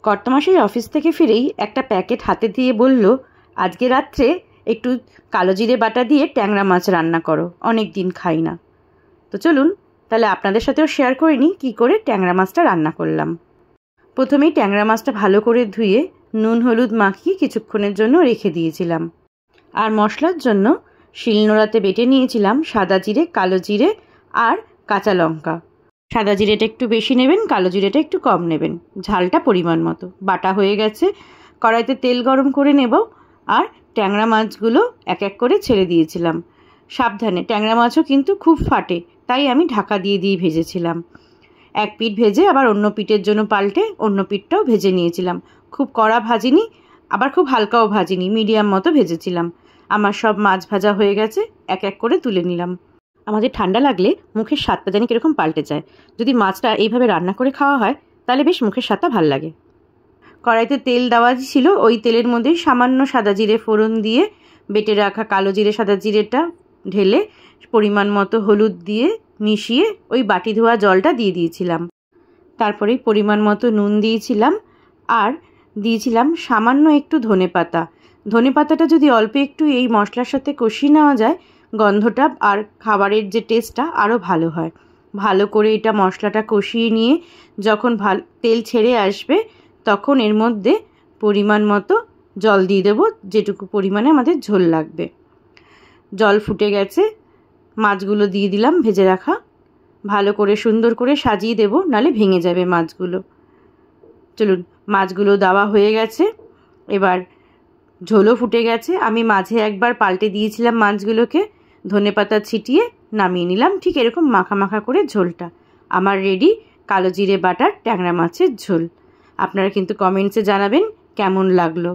কর্তামশাই অফিস থেকে ফিরেই একটা প্যাকেট হাতে দিয়ে বলল, আজকে রাত্রে একটু কালো জিরে বাটা দিয়ে ট্যাংরা মাছ রান্না করো, অনেক দিন খাই না। তো চলুন তাহলে আপনাদের সাথেও শেয়ার করে নিই কী করে ট্যাংরা মাছটা রান্না করলাম। প্রথমেই ট্যাংরা মাছটা ভালো করে ধুয়ে নুন হলুদ মাখিয়ে কিছুক্ষণের জন্য রেখে দিয়েছিলাম। আর মশলার জন্য শিলনোড়াতে বেটে নিয়েছিলাম সাদা জিরে, কালো জিরে আর কাঁচা লঙ্কা। সাদা জিরেটা একটু বেশি নেবেন, কালো জিরেটা একটু কম নেবেন, ঝালটা পরিমাণ মতো। বাটা হয়ে গেছে, কড়াইতে তেল গরম করে নেব আর ট্যাংরা মাছগুলো এক এক করে ছেড়ে দিয়েছিলাম। সাবধানে, ট্যাংরা মাছও কিন্তু খুব ফাটে, তাই আমি ঢাকা দিয়ে ভেজেছিলাম। এক পিঠ ভেজে আবার অন্য পিঠের জন্য পাল্টে অন্য পিঠটাও ভেজে নিয়েছিলাম। খুব কড়া ভাজিনি, আবার খুব হালকাও ভাজিনি, মিডিয়াম মতো ভেজেছিলাম। আমার সব মাছ ভাজা হয়ে গেছে, এক এক করে তুলে নিলাম। আমাদের ঠান্ডা লাগলে মুখের স্বাদটা জানি কীরকম পাল্টে যায়। যদি মাছটা এইভাবে রান্না করে খাওয়া হয় তাহলে বেশ মুখের স্বাদটা ভাল লাগে। কড়াইতে তেল দেওয়া ছিল, ওই তেলের মধ্যেই সামান্য সাদা জিরে ফোড়ন দিয়ে বেটে রাখা কালো জিরে সাদা জিরেটা ঢেলে পরিমাণ মতো হলুদ দিয়ে মিশিয়ে ওই বাটি ধোয়া জলটা দিয়ে দিয়েছিলাম। তারপরেই পরিমাণ মতো নুন দিয়েছিলাম আর দিয়েছিলাম সামান্য একটু ধনেপাতা। ধনেপাতাটা যদি অল্প একটু এই মশলার সাথে কষিয়ে নেওয়া যায়, গন্ধটা আর খাবারের যে টেস্টটা আরও ভালো হয়। ভালো করে এটা মশলাটা কষিয়ে নিয়ে যখন তেল ছেড়ে আসবে তখন এর মধ্যে পরিমাণ মতো জল দিয়ে দেবো, যেটুকু পরিমাণে আমাদের ঝোল লাগবে। জল ফুটে গেছে, মাছগুলো দিয়ে দিলাম ভেজে রাখা। ভালো করে সুন্দর করে সাজিয়ে দেবো, নালে ভেঙে যাবে মাছগুলো। চলুন, মাছগুলো দেওয়া হয়ে গেছে, এবার ঝোলও ফুটে গেছে। আমি মাঝে একবার পাল্টে দিয়েছিলাম মাছগুলোকে, ধনেপাতা ছিটিয়ে নামিয়ে নিলাম। ঠিক এরকম মাখা মাখা করে ঝোলটা আমার রেডি, কালো জিরে বাটার ট্যাংরা মাছের ঝোল। আপনারা কিন্তু কমেন্টসে জানাবেন কেমন লাগলো।